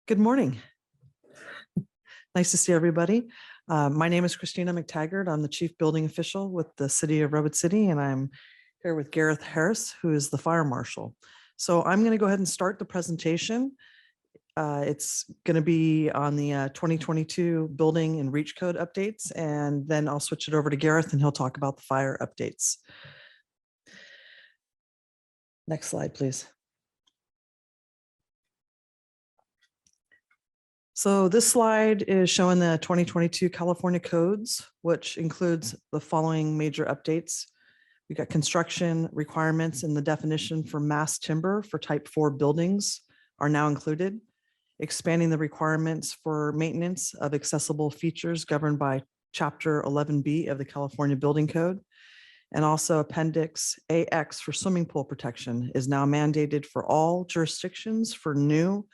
Good morning. Nice to see everybody. My name is Christina McTaggart. I'm the Chief Building Official with the City of Redwood City, and I'm here with Gareth Harris, who is the Fire Marshal. So I'm going to go ahead and start the presentation. It's going to be on the 2022 building and reach code updates, and then I'll switch it over to Gareth and he'll talk about the fire updates. Next slide, please. So this slide is showing the 2022 California codes, which includes the following major updates. We got construction requirements and the definition for mass timber for type 4 buildings are now included. Expanding the requirements for maintenance of accessible features governed by Chapter 11B of the California Building Code. And also Appendix AX for swimming pool protection is now mandated for all jurisdictions for new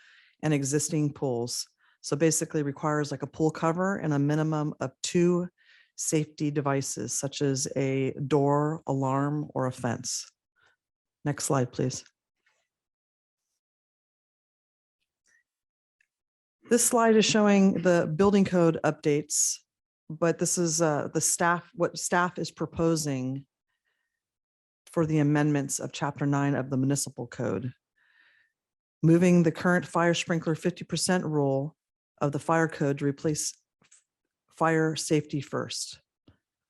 and existing pools. So basically requires like a pool cover and a minimum of 2 safety devices, such as a door, alarm, or a fence. Next slide, please. This slide is showing the building code updates, but this is what staff is proposing for the amendments of Chapter 9 of the Municipal Code. Moving the current fire sprinkler 50% rule of the fire code to replace fire safety first.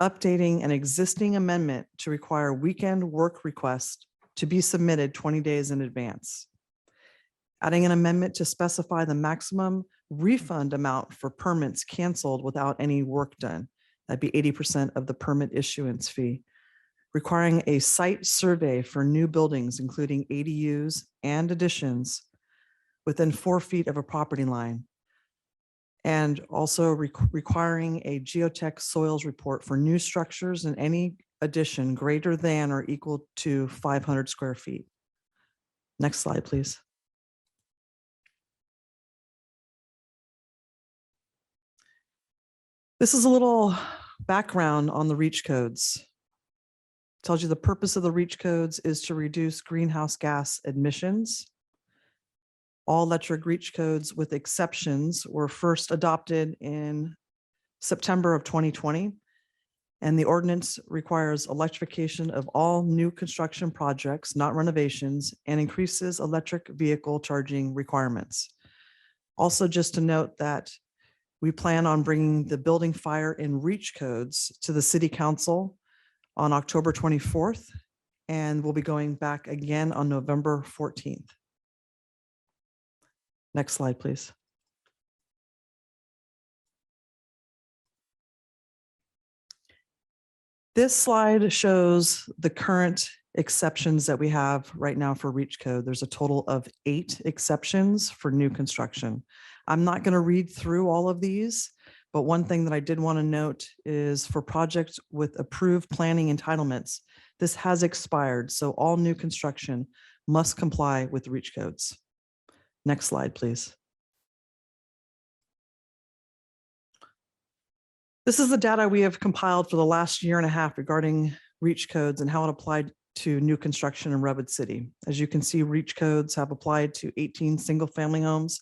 Updating an existing amendment to require weekend work requests to be submitted 20 days in advance. Adding an amendment to specify the maximum refund amount for permits canceled without any work done. That'd be 80% of the permit issuance fee. Requiring a site survey for new buildings, including ADUs and additions within 4 feet of a property line. And also requiring a geotech soils report for new structures and any addition greater than or equal to 500 square feet. Next slide, please. This is a little background on the REACH codes. Tells you the purpose of the REACH codes is to reduce greenhouse gas emissions. All electric REACH codes with exceptions were first adopted in September of 2020. And the ordinance requires electrification of all new construction projects, not renovations, and increases electric vehicle charging requirements. Also, just to note that we plan on bringing the building, fire, and REACH codes to the City Council on October 24th, and we'll be going back again on November 14th. Next slide, please. This slide shows the current exceptions that we have right now for REACH code. There's a total of 8 exceptions for new construction. I'm not going to read through all of these, but one thing that I did want to note is for projects with approved planning entitlements, this has expired, so all new construction must comply with REACH codes. Next slide, please. This is the data we have compiled for the last year and a half regarding REACH codes and how it applied to new construction in Redwood City. As you can see, REACH codes have applied to 18 single-family homes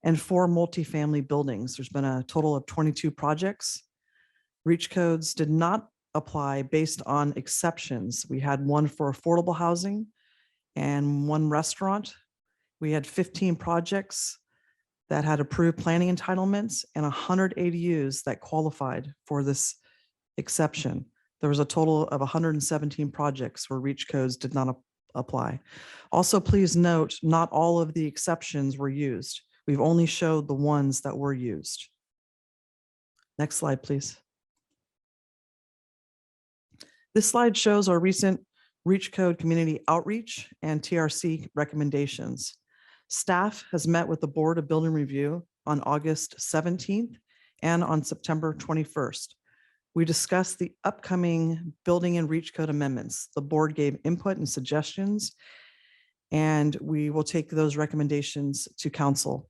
and 4 multifamily buildings. There's been a total of 22 projects. REACH codes did not apply based on exceptions. We had 1 for affordable housing and 1 restaurant. We had 15 projects that had approved planning entitlements and 100 ADUs that qualified for this exception. There was a total of 117 projects where REACH codes did not apply. Also, please note, not all of the exceptions were used. We've only showed the ones that were used. Next slide, please. This slide shows our recent REACH code community outreach and TRC recommendations. Staff has met with the Board of Building Review on August 17th and on September 21st. We discussed the upcoming building and REACH code amendments. The board gave input and suggestions, and we will take those recommendations to council.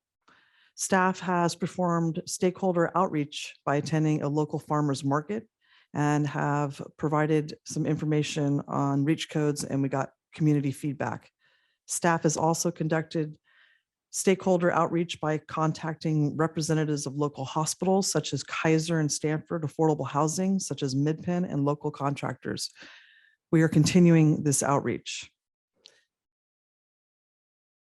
Staff has performed stakeholder outreach by attending a local farmers market and have provided some information on REACH codes, and we got community feedback. Staff has also conducted Stakeholder outreach by contacting representatives of local hospitals such as Kaiser and Stanford, affordable housing such as Midpen, and local contractors. We are continuing this outreach.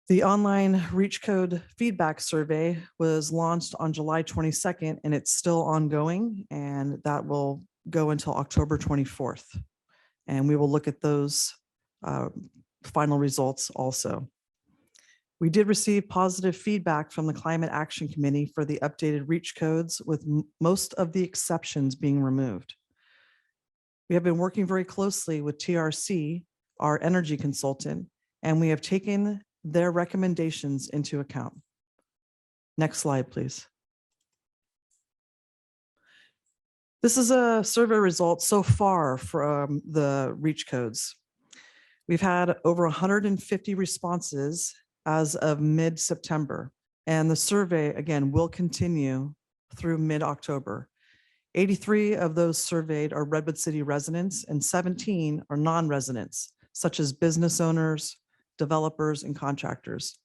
The online Reach Code feedback survey was launched on July 22nd, and it's still ongoing, and that will go until October 24th. And we will look at those final results also. We did receive positive feedback from the Climate Action Committee for the updated Reach codes, with most of the exceptions being removed. We have been working very closely with TRC, our energy consultant, and we have taken their recommendations into account. Next slide, please. This is a survey result so far from the Reach codes. We've had over 150 responses as of mid-September, and the survey, again, will continue through mid-October. 83 of those surveyed are Redwood City residents, and 17 are non-residents, such as business owners, developers, and contractors.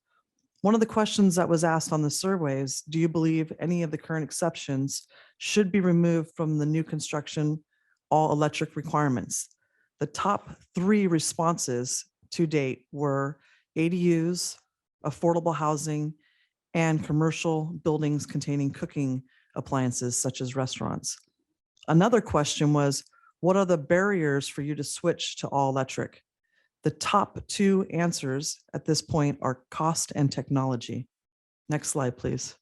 One of the questions that was asked on the survey is, do you believe any of the current exceptions should be removed from the new construction all electric requirements? The top 3 responses to date were ADUs, affordable housing, and commercial buildings containing cooking appliances such as restaurants. Another question was, what are the barriers for you to switch to all electric? The top 2 answers at this point are cost and technology. Next slide, please.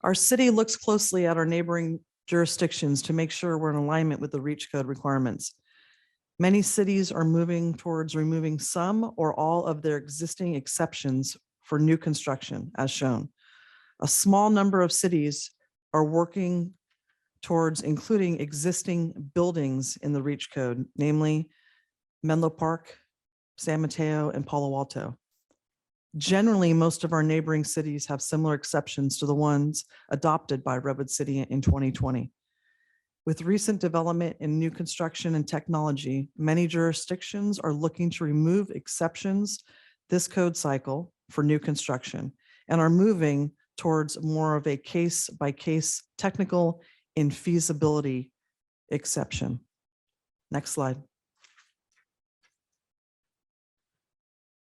Our city looks closely at our neighboring jurisdictions to make sure we're in alignment with the Reach Code requirements. Many cities are moving towards removing some or all of their existing exceptions for new construction, as shown. A small number of cities are working towards including existing buildings in the Reach Code, namely Menlo Park, San Mateo, and Palo Alto. Generally, most of our neighboring cities have similar exceptions to the ones adopted by Redwood City in 2020. With recent development in new construction and technology, many jurisdictions are looking to remove exceptions this code cycle for new construction and are moving towards more of a case-by-case technical infeasibility exception. Next slide.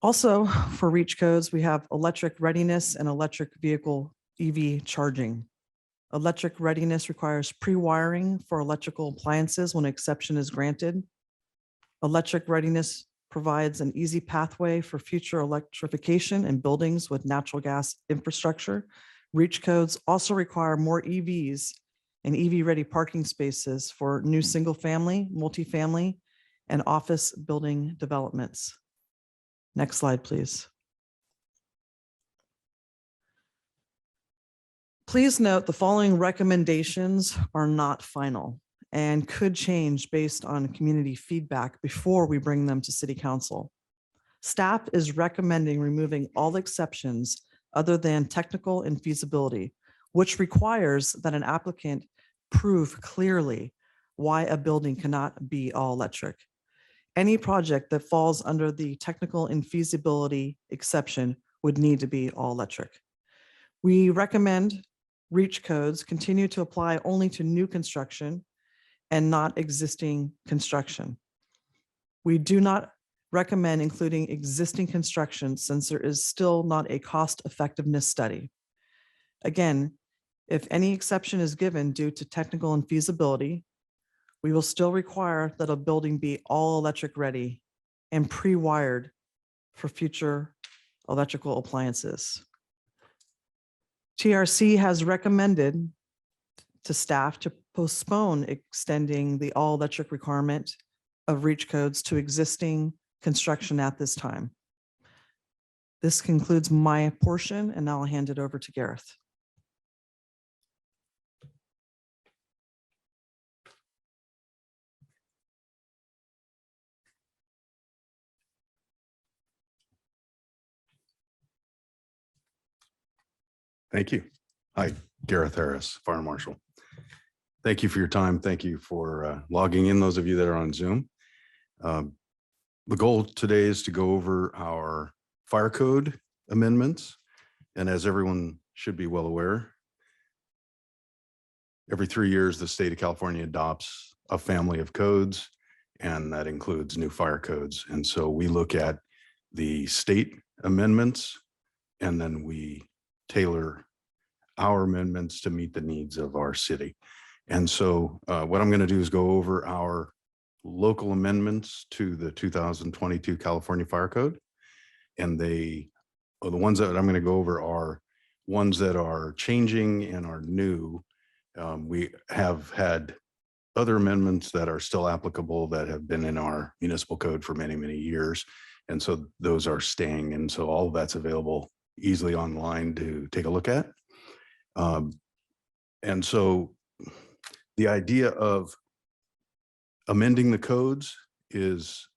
Also, for Reach codes, we have electric readiness and electric vehicle EV charging. Electric readiness requires pre-wiring for electrical appliances when exception is granted. Electric readiness provides an easy pathway for future electrification in buildings with natural gas infrastructure. Reach codes also require more EVs and EV-ready parking spaces for new single-family, multifamily, and office building developments. Next slide, please. Please note the following recommendations are not final and could change based on community feedback before we bring them to City Council. Staff is recommending removing all exceptions other than technical infeasibility, which requires that an applicant prove clearly why a building cannot be all electric. Any project that falls under the technical infeasibility exception would need to be all electric. We recommend Reach codes continue to apply only to new construction and not existing construction. We do not recommend including existing construction since there is still not a cost effectiveness study. Again, if any exception is given due to technical infeasibility, we will still require that a building be all electric ready and pre-wired for future electrical appliances. TRC has recommended to staff to postpone extending the all electric requirement of Reach codes to existing construction at this time. This concludes my portion, and now I'll hand it over to Gareth. Thank you. Hi, Gareth Harris, Fire Marshal. Thank you for your time. Thank you for logging in, those of you that are on Zoom. The goal today is to go over our fire code amendments. And as everyone should be well aware, every 3 years, the state of California adopts a family of codes, and that includes new fire codes. And so we look at the state amendments, and then we tailor our amendments to meet the needs of our city. And so what I'm going to do is go over our local amendments to the 2022 California Fire Code. And the ones that I'm going to go over are ones that are changing and are new. We have had other amendments that are still applicable that have been in our municipal code for many, many years. And so those are staying. And so all of that's available easily online to take a look at. And so the idea of amending the codes is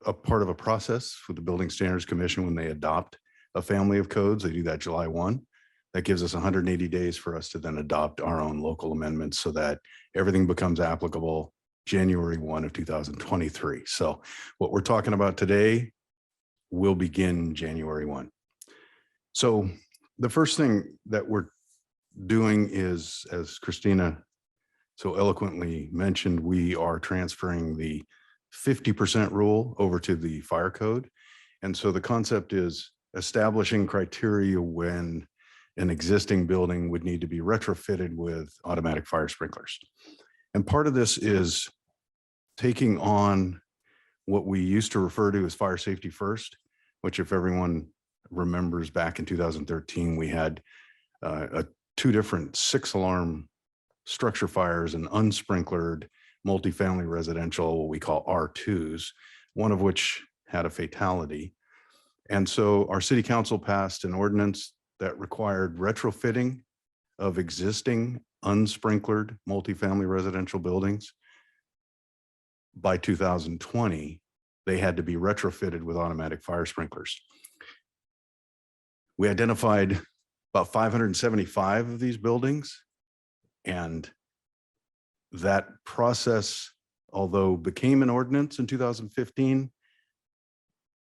a part of a process with the Building Standards Commission when they adopt a family of codes. They do that July 1. That gives us 180 days for us to then adopt our own local amendments so that everything becomes applicable January 1 of 2023. So what we're talking about today will begin January 1. So the first thing that we're doing is, as Christina so eloquently mentioned, we are transferring the 50% rule over to the fire code. And so the concept is establishing criteria when an existing building would need to be retrofitted with automatic fire sprinklers. And part of this is taking on what we used to refer to as fire safety first, which, if everyone remembers, back in 2013, we had 2 different 6-alarm structure fires and unsprinklered multifamily residential, what we call R2s, one of which had a fatality. And so our city council passed an ordinance that required retrofitting of existing unsprinklered multifamily residential buildings. By 2020, they had to be retrofitted with automatic fire sprinklers. We identified about 575 of these buildings, and that process, although became an ordinance in 2015,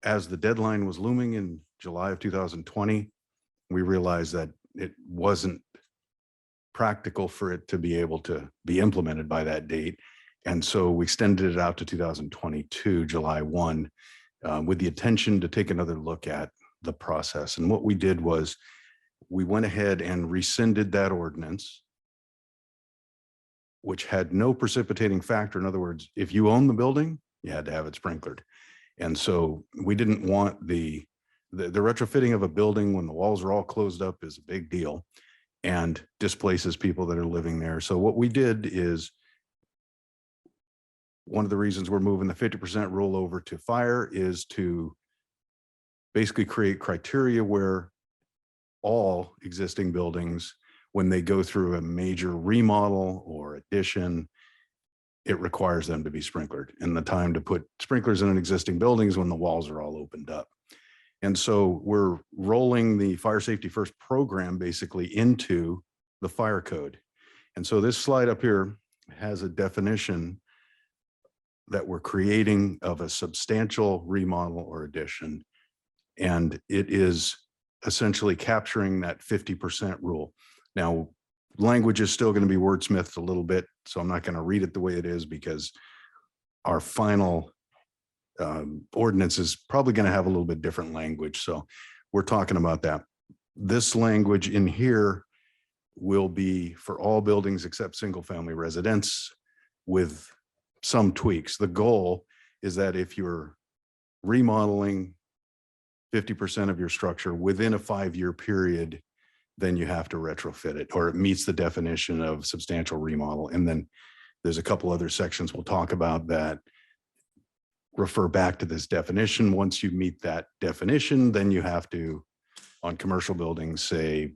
as the deadline was looming in July of 2020, we realized that it wasn't practical for it to be able to be implemented by that date. And so we extended it out to 2022, July 1, with the intention to take another look at the process. And what we did was we went ahead and rescinded that ordinance, which had no precipitating factor. In other words, if you own the building, you had to have it sprinklered. And so we didn't want the retrofitting of a building when the walls are all closed up is a big deal and displaces people that are living there. So what we did is, one of the reasons we're moving the 50% rule over to fire is to basically create criteria where all existing buildings, when they go through a major remodel or addition, it requires them to be sprinklered. And the time to put sprinklers in an existing building is when the walls are all opened up. And so we're rolling the Fire Safety First program basically into the fire code. And so this slide up here has a definition that we're creating of a substantial remodel or addition. And it is essentially capturing that 50% rule. Now, language is still going to be wordsmithed a little bit, so I'm not going to read it the way it is, because our final ordinance is probably going to have a little bit different language. So we're talking about that. This language in here will be for all buildings except single family residence, with some tweaks. The goal is that if you're remodeling 50% of your structure within a 5-year period, then you have to retrofit it, or it meets the definition of substantial remodel. And then there's a couple other sections we'll talk about that refer back to this definition. Once you meet that definition, then you have to, on commercial buildings, say,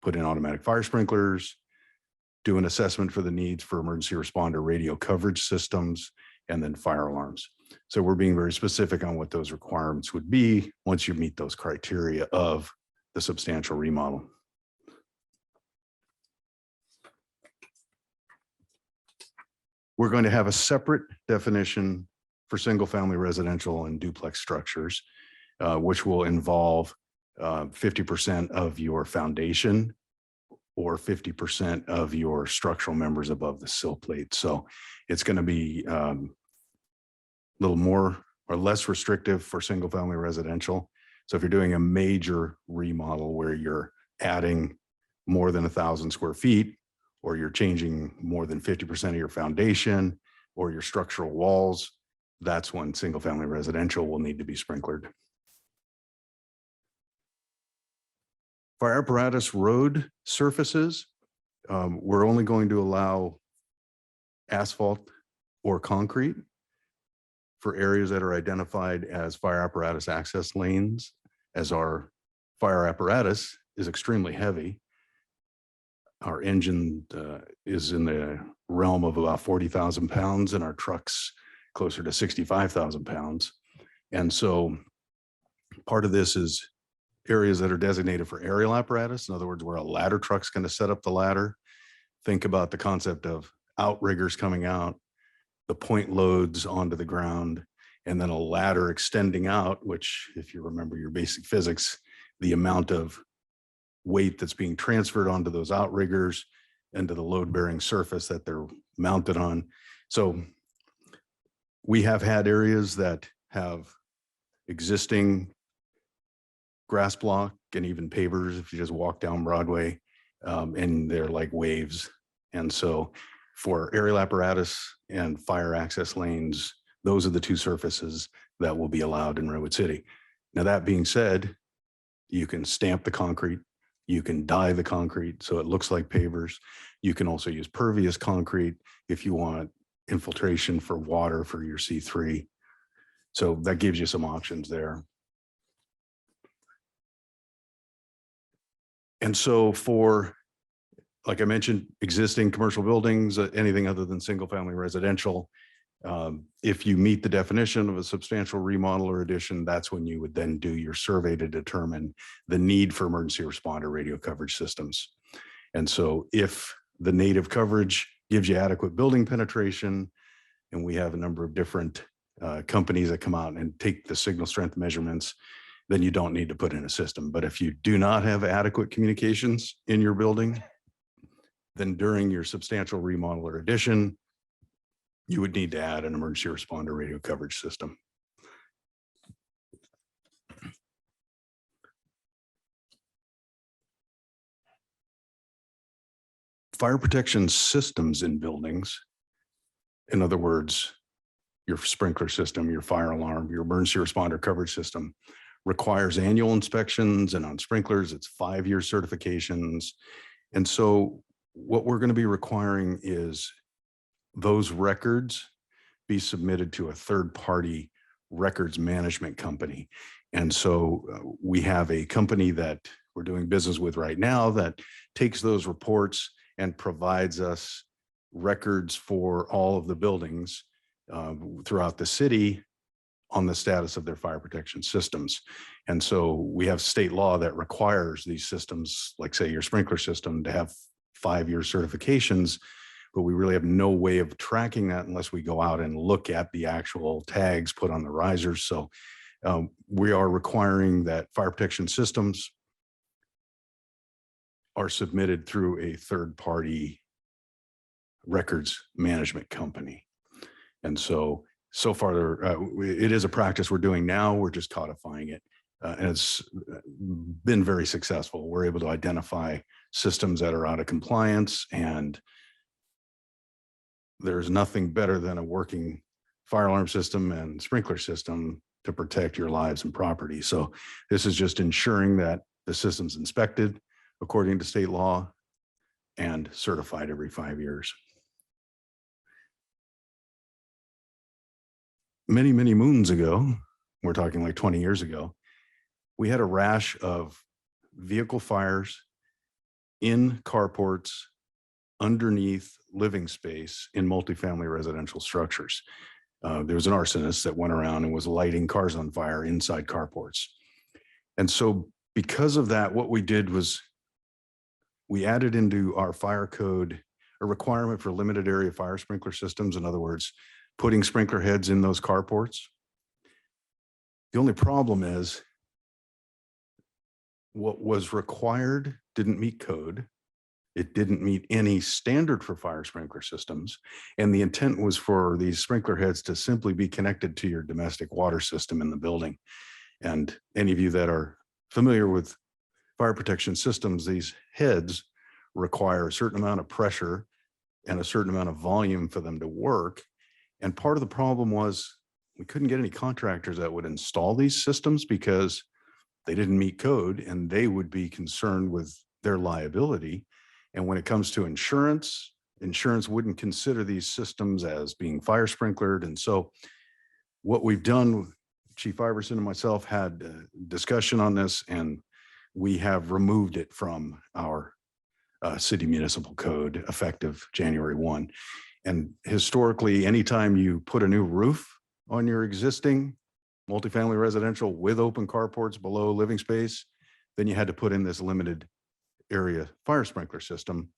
put in automatic fire sprinklers, do an assessment for the needs for emergency responder radio coverage systems, and then fire alarms. So we're being very specific on what those requirements would be once you meet those criteria of the substantial remodel. We're going to have a separate definition for single family residential and duplex structures. which will involve 50% of your foundation or 50% of your structural members above the sill plate. So it's going to be a little more or less restrictive for single family residential. So if you're doing a major remodel where you're adding more than 1,000 square feet, or you're changing more than 50% of your foundation or your structural walls, that's when single family residential will need to be sprinklered. Fire apparatus road surfaces, we're only going to allow asphalt or concrete for areas that are identified as fire apparatus access lanes, as our fire apparatus is extremely heavy. Our engine is in the realm of about 40,000 pounds and our trucks closer to 65,000 pounds. And so part of this is areas that are designated for aerial apparatus. In other words, where a ladder truck's going to set up the ladder. Think about the concept of outriggers coming out, the point loads onto the ground, and then a ladder extending out, which, if you remember your basic physics, the amount of weight that's being transferred onto those outriggers and to the load-bearing surface that they're mounted on. So we have had areas that have existing grass block and even pavers if you just walk down Broadway, and they're like waves. And so for aerial apparatus and fire access lanes, those are the two surfaces that will be allowed in Redwood City. Now, that being said, you can stamp the concrete, you can dye the concrete so it looks like pavers. You can also use pervious concrete if you want infiltration for water for your C3. So that gives you some options there. And so for, like I mentioned, existing commercial buildings, anything other than single family residential, if you meet the definition of a substantial remodel or addition, that's when you would then do your survey to determine the need for emergency responder radio coverage systems. And so if the native coverage gives you adequate building penetration, and we have a number of different companies that come out and take the signal strength measurements, then you don't need to put in a system. But if you do not have adequate communications in your building, then during your substantial remodel or addition, you would need to add an emergency responder radio coverage system. Fire protection systems in buildings, in other words, your sprinkler system, your fire alarm, your emergency responder coverage system, requires annual inspections, and on sprinklers, it's 5-year certifications. And so what we're going to be requiring is those records be submitted to a third-party records management company. And so we have a company that we're doing business with right now that takes those reports and provides us records for all of the buildings throughout the city on the status of their fire protection systems. And so we have state law that requires these systems, like say your sprinkler system, to have 5-year certifications, but we really have no way of tracking that unless we go out and look at the actual tags put on the risers. So we are requiring that fire protection systems are submitted through a third-party records management company. And so far, it is a practice we're doing now. We're just codifying it. And it's been very successful. We're able to identify systems that are out of compliance, and there's nothing better than a working fire alarm system and sprinkler system to protect your lives and property. So this is just ensuring that the system's inspected according to state law and certified every 5 years. Many, many moons ago, we're talking like 20 years ago, we had a rash of vehicle fires in carports underneath living space in multifamily residential structures. There was an arsonist that went around and was lighting cars on fire inside carports. And so because of that, what we did was we added into our fire code a requirement for limited area fire sprinkler systems. In other words, putting sprinkler heads in those carports. The only problem is what was required didn't meet code. It didn't meet any standard for fire sprinkler systems. And the intent was for these sprinkler heads to simply be connected to your domestic water system in the building. And any of you that are familiar with fire protection systems, these heads require a certain amount of pressure and a certain amount of volume for them to work. And part of the problem was we couldn't get any contractors that would install these systems because they didn't meet code and they would be concerned with their liability. And when it comes to insurance, insurance wouldn't consider these systems as being fire sprinklered. And so what we've done, Chief Iverson and myself had a discussion on this, and we have removed it from our city municipal code effective January 1. And historically, anytime you put a new roof on your existing multifamily residential with open carports below living space, then you had to put in this limited area fire sprinkler system,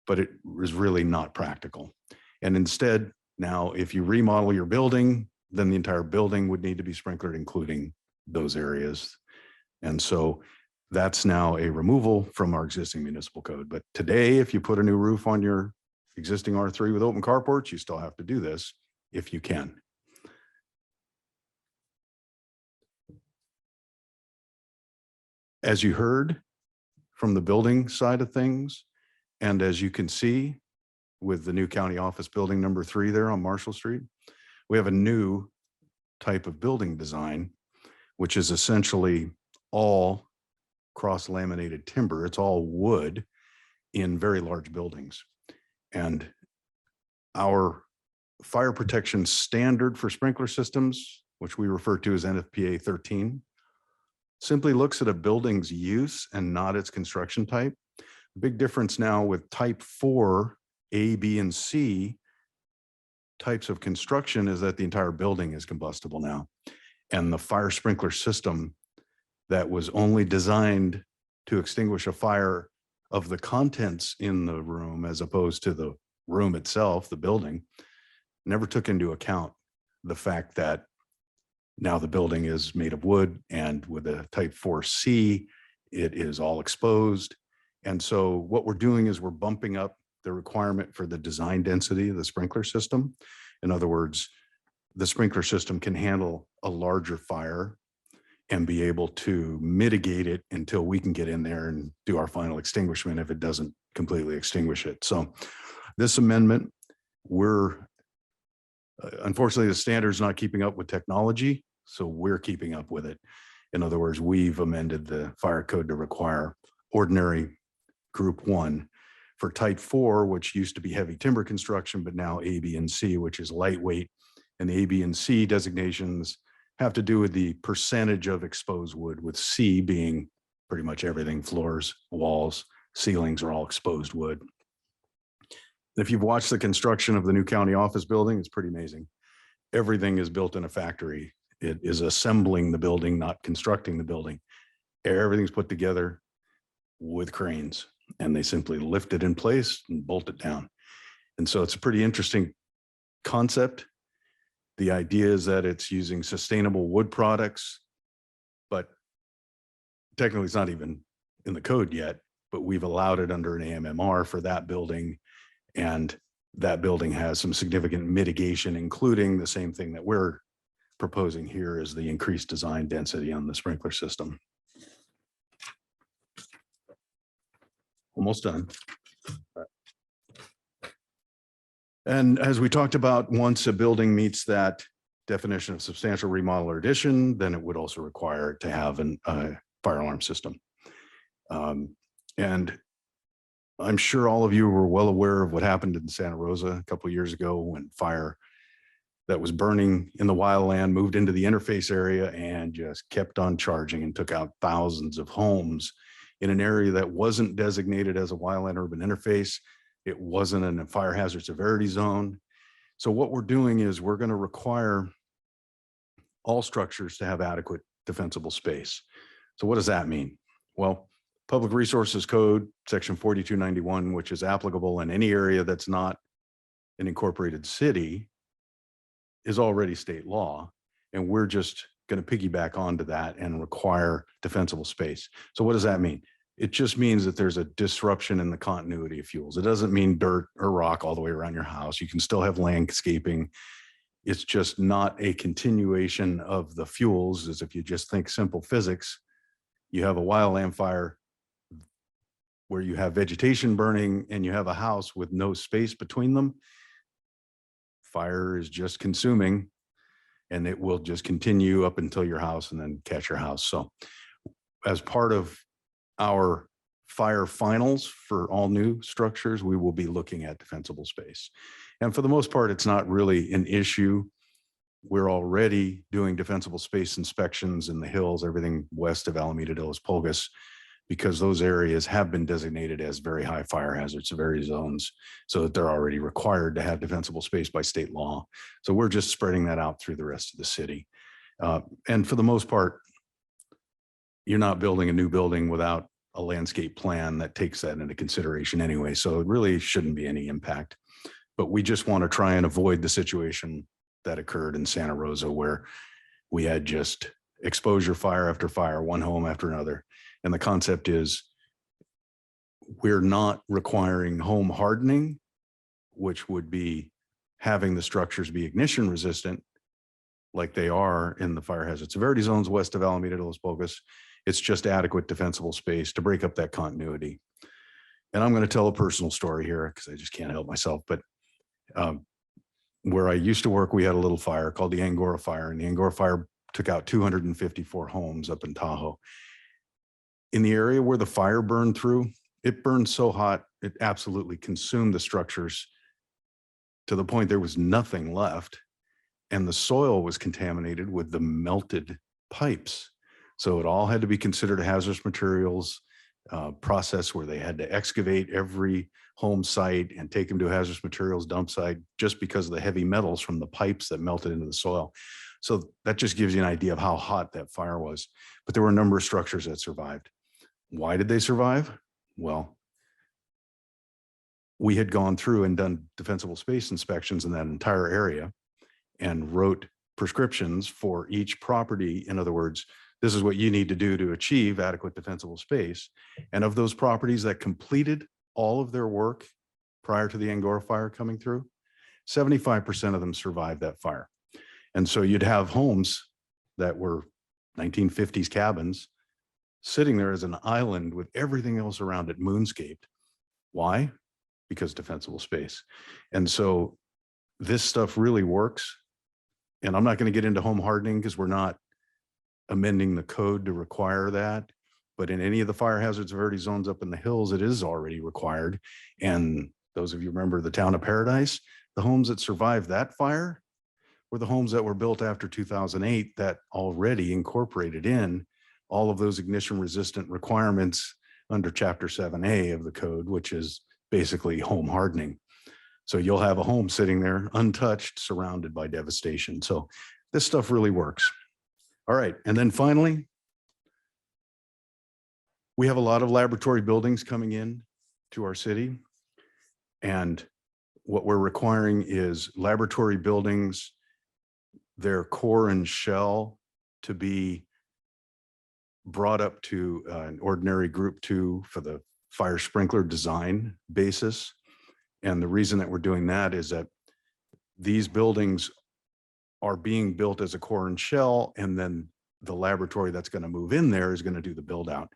but it was really not practical. And instead, now if you remodel your building, then the entire building would need to be sprinklered, including those areas. And so that's now a removal from our existing municipal code. But today, if you put a new roof on your existing R3 with open carports, you still have to do this if you can. As you heard from the building side of things, and as you can see with the new county office building number 3 there on Marshall Street, we have a new type of building design, which is essentially all cross-laminated timber. It's all wood in very large buildings. And our fire protection standard for sprinkler systems, which we refer to as NFPA 13, simply looks at a building's use and not its construction type. The big difference now with type 4, A, B, and C types of construction is that the entire building is combustible now. And the fire sprinkler system that was only designed to extinguish a fire of the contents in the room as opposed to the room itself, the building, never took into account the fact that now the building is made of wood, and with a type 4C, it is all exposed. And so what we're doing is we're bumping up the requirement for the design density of the sprinkler system. In other words, the sprinkler system can handle a larger fire and be able to mitigate it until we can get in there and do our final extinguishment if it doesn't completely extinguish it. So this amendment, unfortunately, the standard's not keeping up with technology, so we're keeping up with it. In other words, we've amended the fire code to require ordinary group 1 for type 4, which used to be heavy timber construction, but now A, B, and C, which is lightweight. And the A, B, and C designations have to do with the percentage of exposed wood, with C being pretty much everything: floors, walls, ceilings are all exposed wood. If you've watched the construction of the new county office building, it's pretty amazing. Everything is built in a factory. It is assembling the building, not constructing the building. Everything's put together with cranes, and they simply lift it in place and bolt it down. And so it's a pretty interesting concept. The idea is that it's using sustainable wood products, but technically it's not even in the code yet, but we've allowed it under an AMMR for that building. And that building has some significant mitigation, including the same thing that we're proposing here, is the increased design density on the sprinkler system. Almost done. And as we talked about, once a building meets that definition of substantial remodel or addition, then it would also require it to have a fire alarm system. And I'm sure all of you were well aware of what happened in Santa Rosa a couple of years ago, when fire that was burning in the wildland moved into the interface area and just kept on charging and took out thousands of homes in an area that wasn't designated as a wildland urban interface. It wasn't in a fire hazard severity zone. So what we're doing is we're going to require all structures to have adequate defensible space. So what does that mean? Well, Public Resources Code, section 4291, which is applicable in any area that's not an incorporated city, is already state law. And we're just going to piggyback onto that and require defensible space. So what does that mean? It just means that there's a disruption in the continuity of fuels. It doesn't mean dirt or rock all the way around your house. You can still have landscaping. It's just not a continuation of the fuels, as if you just think simple physics. You have a wildland fire where you have vegetation burning and you have a house with no space between them. Fire is just consuming, and it will just continue up until your house and then catch your house. So as part of our fire finals for all new structures, we will be looking at defensible space. And for the most part, it's not really an issue. We're already doing defensible space inspections in the hills, everything west of Alameda de los Pulgas, because those areas have been designated as very high fire hazard severity zones, so that they're already required to have defensible space by state law. So we're just spreading that out through the rest of the city. And for the most part, you're not building a new building without a landscape plan that takes that into consideration anyway. So it really shouldn't be any impact. But we just want to try and avoid the situation that occurred in Santa Rosa, where we had just exposure fire after fire, one home after another. And the concept is we're not requiring home hardening, which would be having the structures be ignition resistant like they are in the fire hazard severity zones west of Alameda de los Pulgas. It's just adequate defensible space to break up that continuity. And I'm going to tell a personal story here because I just can't help myself. But where I used to work, we had a little fire called the Angora Fire, and the Angora Fire took out 254 homes up in Tahoe. In the area where the fire burned through, it burned so hot, it absolutely consumed the structures to the point there was nothing left. And the soil was contaminated with the melted pipes. So it all had to be considered a hazardous materials process where they had to excavate every home site and take them to a hazardous materials dump site just because of the heavy metals from the pipes that melted into the soil. So that just gives you an idea of how hot that fire was. But there were a number of structures that survived. Why did they survive? Well, we had gone through and done defensible space inspections in that entire area and wrote prescriptions for each property. In other words, this is what you need to do to achieve adequate defensible space. And of those properties that completed all of their work prior to the Angora fire coming through, 75% of them survived that fire. And so you'd have homes that were 1950s cabins sitting there as an island with everything else around it moonscaped. Why? Because defensible space. And so this stuff really works. And I'm not going to get into home hardening because we're not amending the code to require that. But in any of the fire hazard severity zones up in the hills, it is already required. And those of you remember the town of Paradise, the homes that survived that fire were the homes that were built after 2008 that already incorporated in all of those ignition resistant requirements under Chapter 7A of the code, which is basically home hardening. So you'll have a home sitting there untouched, surrounded by devastation. So this stuff really works. All right. And then finally, we have a lot of laboratory buildings coming in to our city. And what we're requiring is laboratory buildings, their core and shell to be brought up to an ordinary group 2 for the fire sprinkler design basis. And the reason that we're doing that is that these buildings are being built as a core and shell, and then the laboratory that's going to move in there is going to do the build out.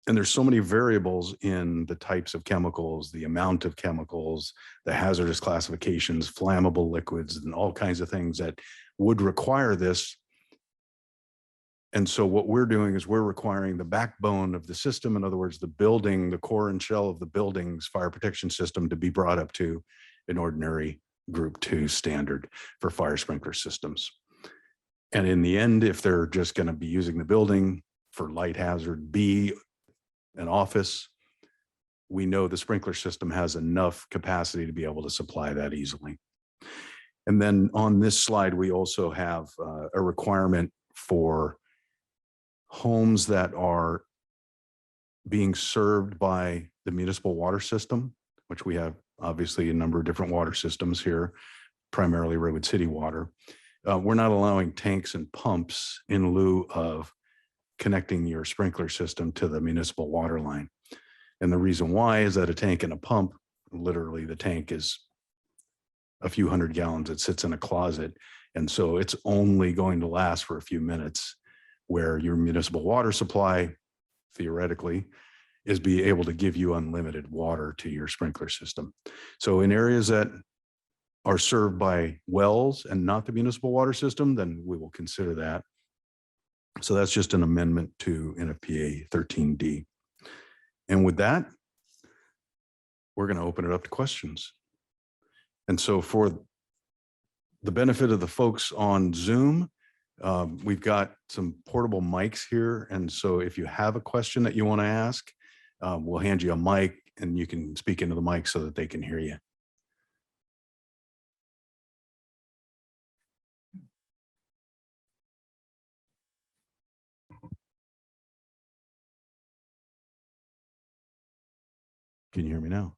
And there's so many variables in the types of chemicals, the amount of chemicals, the hazardous classifications, flammable liquids, and all kinds of things that would require this. And so what we're doing is we're requiring the backbone of the system, in other words, the building, the core and shell of the building's fire protection system, to be brought up to an ordinary group 2 standard for fire sprinkler systems. And in the end, if they're just going to be using the building for light hazard B, an office, we know the sprinkler system has enough capacity to be able to supply that easily. And then on this slide, we also have a requirement for homes that are being served by the municipal water system, which we have obviously a number of different water systems here, primarily Redwood City Water. we're not allowing tanks and pumps in lieu of connecting your sprinkler system to the municipal water line. And the reason why is that a tank and a pump, literally the tank is a few hundred gallons. It sits in a closet. And so it's only going to last for a few minutes, where your municipal water supply, theoretically, is be able to give you unlimited water to your sprinkler system. So in areas that are served by wells and not the municipal water system, then we will consider that. So that's just an amendment to NFPA 13D. And with that, we're going to open it up to questions. And so for the benefit of the folks on Zoom, we've got some portable mics here. And so if you have a question that you want to ask, we'll hand you a mic and you can speak into the mic so that they can hear you. Can you hear me now?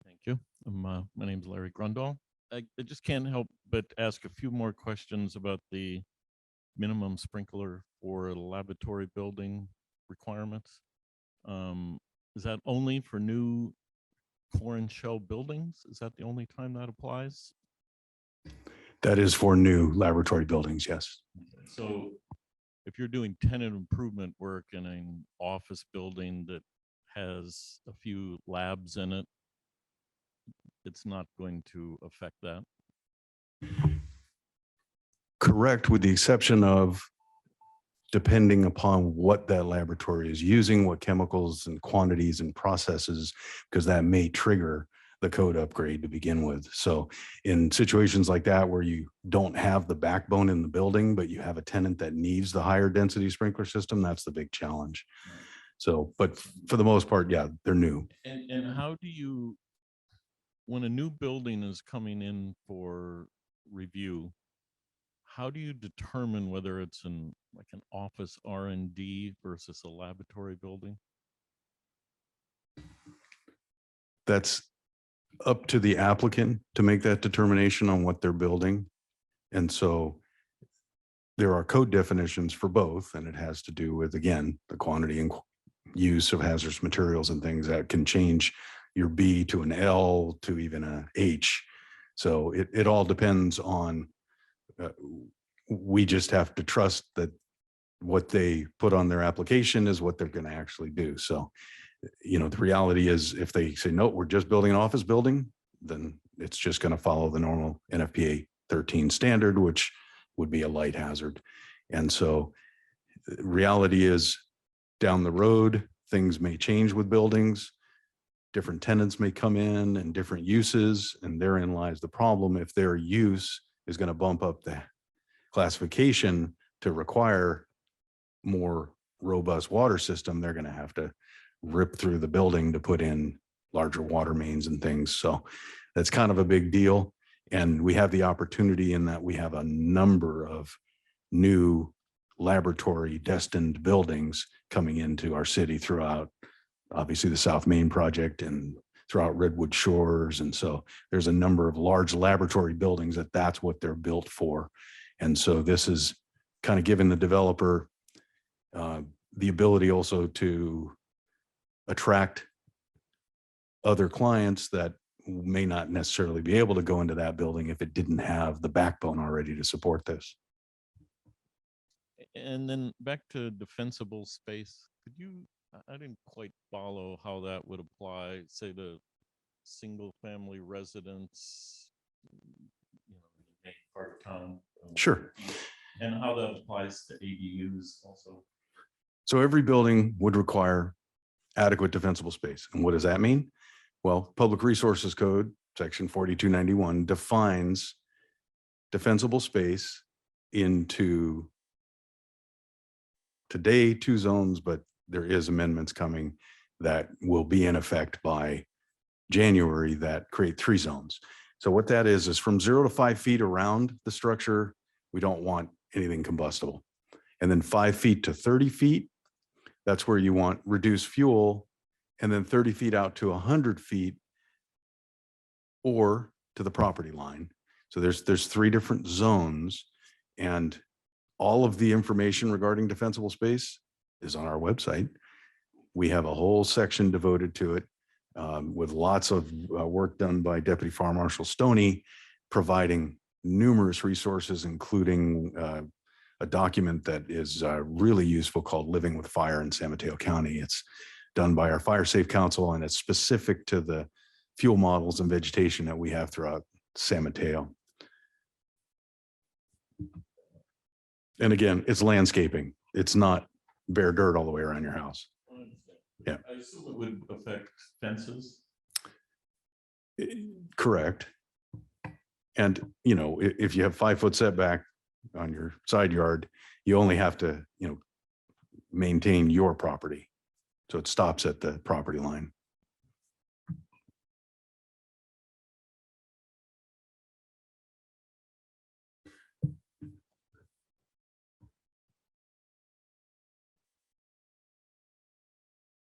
Thank you. My name's Larry Grundall. I just can't help but ask a few more questions about the minimum sprinkler for laboratory building requirements. Is that only for new core and shell buildings? Is that the only time that applies? That is for new laboratory buildings, yes. So if you're doing tenant improvement work in an office building that has a few labs in it, it's not going to affect that? Correct, with the exception of depending upon what that laboratory is using, what chemicals and quantities and processes, because that may trigger the code upgrade to begin with. So in situations like that, where you don't have the backbone in the building, but you have a tenant that needs the higher density sprinkler system, that's the big challenge. So, but for the most part, yeah, they're new. And how do you, when a new building is coming in for review, how do you determine whether it's like an office R&D versus a laboratory building? That's up to the applicant to make that determination on what they're building. And so there are code definitions for both, and it has to do with, again, the quantity and use of hazardous materials and things that can change your B to an L to even a H. So it all depends on, we just have to trust that what they put on their application is what they're going to actually do. So, you know, the reality is if they say, no, we're just building an office building, then it's just going to follow the normal NFPA 13 standard, which would be a light hazard. And so reality is down the road, things may change with buildings. Different tenants may come in and different uses, and therein lies the problem. If their use is going to bump up the classification to require more robust water system, they're going to have to rip through the building to put in larger water mains and things. So that's kind of a big deal. And we have the opportunity in that we have a number of new laboratory destined buildings coming into our city throughout, obviously, the South Main project and throughout Redwood Shores. And so there's a number of large laboratory buildings that's what they're built for. And so this is kind of giving the developer the ability also to attract other clients that may not necessarily be able to go into that building if it didn't have the backbone already to support this. And then back to defensible space, could you, I didn't quite follow how that would apply, say, to single family residents, you know, in the main part of town. Sure. And how that applies to ADUs also. So every building would require adequate defensible space. And what does that mean? Well, Public Resources Code, section 4291, defines defensible space into today 2 zones, but there is amendments coming that will be in effect by January that create 3 zones. So what that is from 0 to 5 feet around the structure, we don't want anything combustible. And then 5 feet to 30 feet, That's where you want reduced fuel, and then 30 feet out to 100 feet or to the property line. So there's 3 different zones, and all of the information regarding defensible space is on our website. We have a whole section devoted to it, with lots of work done by Deputy Fire Marshal Stoney, providing numerous resources, including a document that is really useful called Living with Fire in San Mateo County. It's done by our Fire Safe Council, and it's specific to the fuel models and vegetation that we have throughout San Mateo. And again, it's landscaping. It's not bare dirt all the way around your house. Yeah. I assume it would affect fences. Correct. And, you know, if you have 5-foot setback on your side yard, you only have to, you know, maintain your property. So it stops at the property line.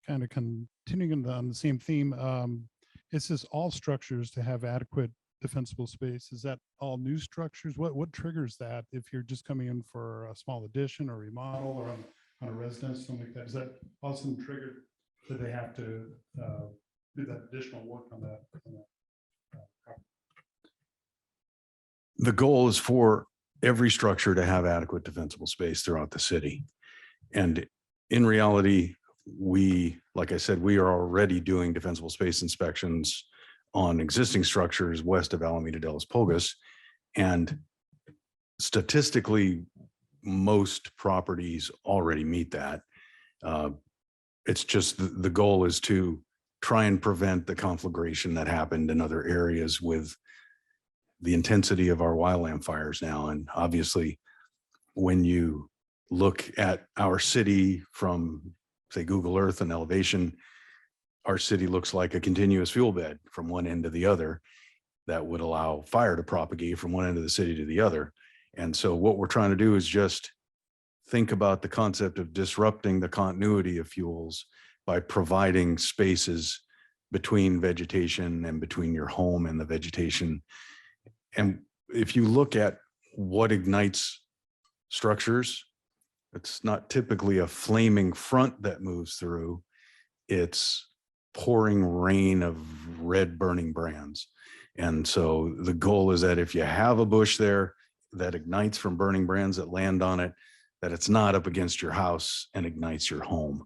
Kind of continuing on the same theme, it says all structures to have adequate defensible space. Is that all new structures? What triggers that if you're just coming in for a small addition or remodel or on a residence, something like that? Is that also triggered that they have to do that additional work on that? The goal is for every structure to have adequate defensible space throughout the city. And in reality, like I said, we are already doing defensible space inspections on existing structures west of Alameda de los Pulgas. And statistically, most properties already meet that. It's just the goal is to try and prevent the conflagration that happened in other areas with the intensity of our wildland fires now. And obviously, when you look at our city from, say, Google Earth and elevation, our city looks like a continuous fuel bed from one end to the other that would allow fire to propagate from one end of the city to the other. And so what we're trying to do is just think about the concept of disrupting the continuity of fuels by providing spaces between vegetation and between your home and the vegetation. And if you look at what ignites structures, it's not typically a flaming front that moves through. It's pouring rain of red burning brands. And so the goal is that if you have a bush there that ignites from burning brands that land on it, that it's not up against your house and ignites your home.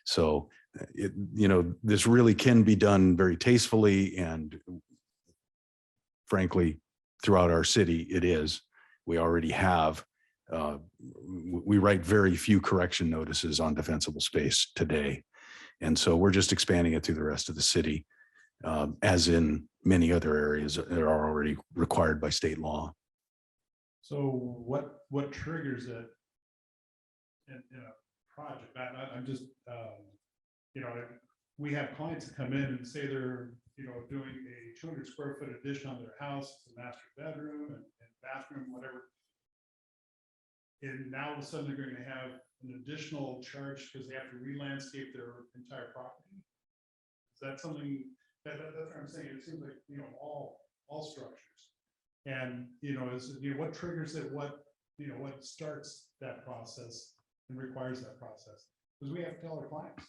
So, you know, this really can be done very tastefully, and frankly, throughout our city, it is. We already have, we write very few correction notices on defensible space today. And so we're just expanding it through the rest of the city, as in many other areas that are already required by state law. So what triggers it in a project? I'm just, you know, we have clients that come in and say they're, you know, doing a 200 square foot addition on their house, it's a master bedroom and bathroom, whatever. And now all of a sudden they're going to have an additional charge because they have to re-landscape their entire property. Is that something that's what I'm saying? It seems like, you know, all structures. And, you know, what triggers it, what starts that process and requires that process? Because we have to tell our clients.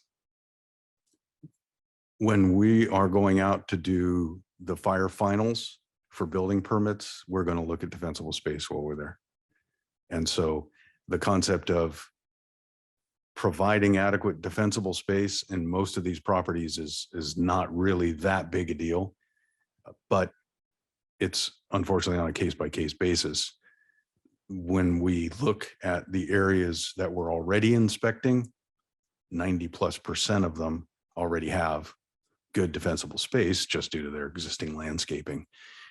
When we are going out to do the fire finals for building permits, we're going to look at defensible space while we're there. And so the concept of providing adequate defensible space in most of these properties is not really that big a deal, but it's unfortunately on a case-by-case basis. When we look at the areas that we're already inspecting, 90+% of them already have good defensible space just due to their existing landscaping.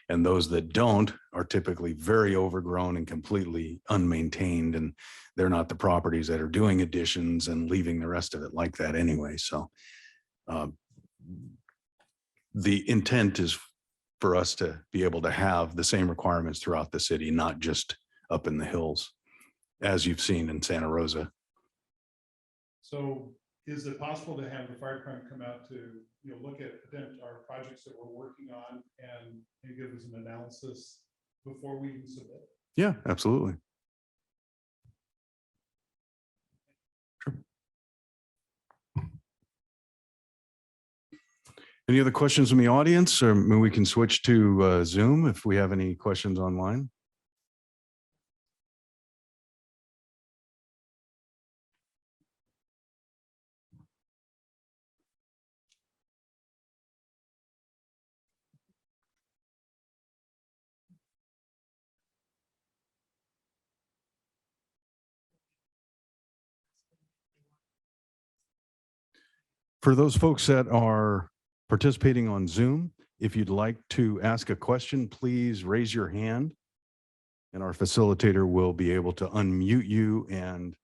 And those that don't are typically very overgrown and completely unmaintained, and they're not the properties that are doing additions and leaving the rest of it like that anyway. So the intent is for us to be able to have the same requirements throughout the city, not just up in the hills, as you've seen in Santa Rosa. So is it possible to have the fire department come out to, look at our projects that we're working on and give us an analysis before we even submit? Yeah, absolutely. Any other questions from the audience, or maybe we can switch to Zoom if we have any questions online? For those folks that are participating on Zoom, if you'd like to ask a question, please raise your hand and our facilitator will be able to unmute you and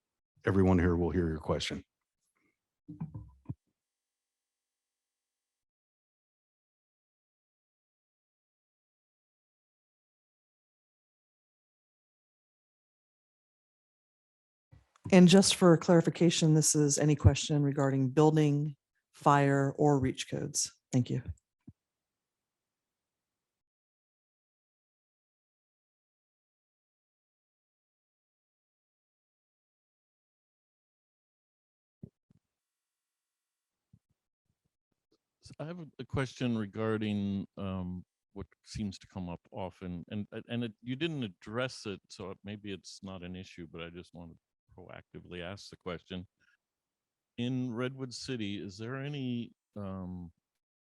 everyone here will hear your question. And just for clarification, this is any question regarding building, fire, or reach codes. Thank you. So I have a question regarding what seems to come up often, and you didn't address it, so maybe it's not an issue, but I just want to proactively ask the question. In Redwood City, is there any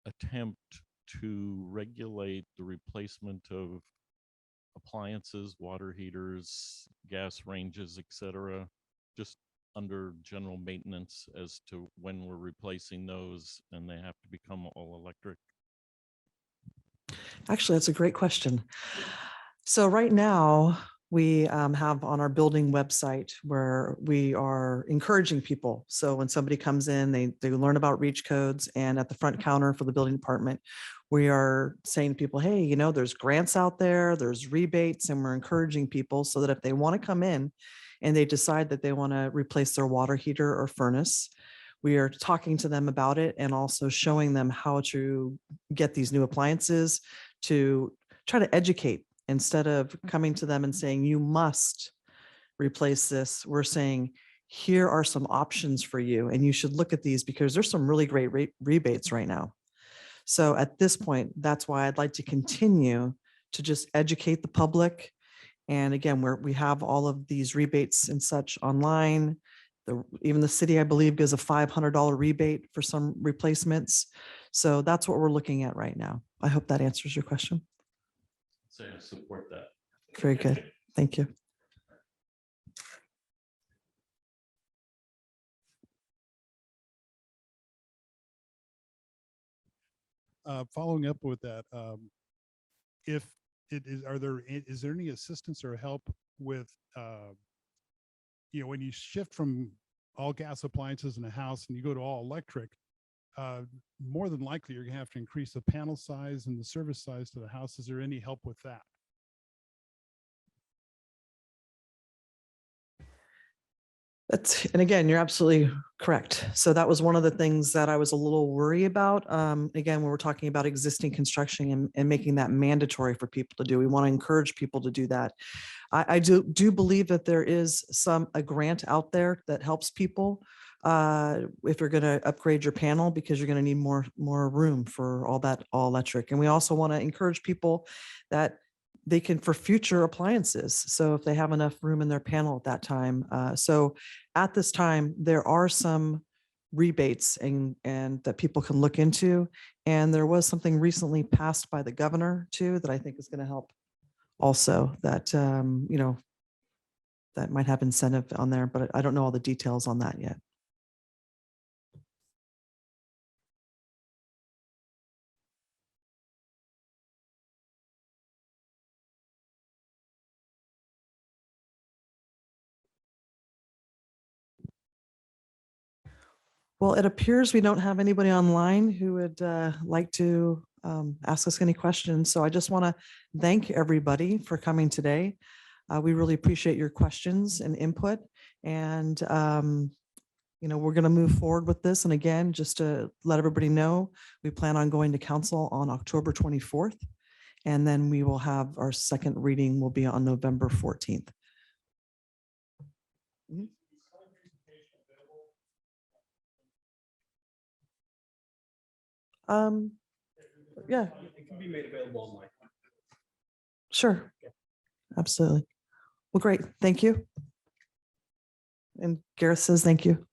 attempt to regulate the replacement of appliances, water heaters, gas ranges, etc., just under general maintenance as to when we're replacing those and they have to become all electric? Actually, that's a great question. So right now, we have on our building website where we are encouraging people. So when somebody comes in, they learn about reach codes, and at the front counter for the building department, we are saying to people, hey, there's grants out there, there's rebates, and we're encouraging people so that if they want to come in and they decide that they want to replace their water heater or furnace, we are talking to them about it and also showing them how to get these new appliances, to try to educate. Instead of coming to them and saying, you must replace this, we're saying, here are some options for you. And you should look at these because there's some really great rebates right now. So at this point, that's why I'd like to continue to just educate the public. And again, we have all of these rebates and such online. Even the city, I believe, gives a $500 rebate for some replacements. So that's what we're looking at right now. I hope that answers your question. So I support that. Very good. Thank you. Following up with that, if it is, is there any assistance or help with, when you shift from all gas appliances in a house and you go to all electric, more than likely you're gonna have to increase the panel size and the service size to the house. Is there any help with that? And again, you're absolutely correct. So that was one of the things that I was a little worried about. Again, when we're talking about existing construction and making that mandatory for people to do, we want to encourage people to do that. I do believe that there is a grant out there that helps people if you're going to upgrade your panel, because you're going to need more room for all electric. And we also want to encourage people that they can for future appliances. So if they have enough room in their panel at that time. So at this time, there are some rebates and that people can look into. And there was something recently passed by the governor too, that I think is going to help also, that, that might have incentive on there, but I don't know all the details on that yet. Well, it appears we don't have anybody online who would like to ask us any questions. So I just want to thank everybody for coming today. We really appreciate your questions and input. And we're going to move forward with this. And again, just to let everybody know, we plan on going to council on October 24th. And then we will have our second reading will be on November 14th. Yeah, It can be made available online. sure. Absolutely. Well, great. Thank you. And Gareth says thank you.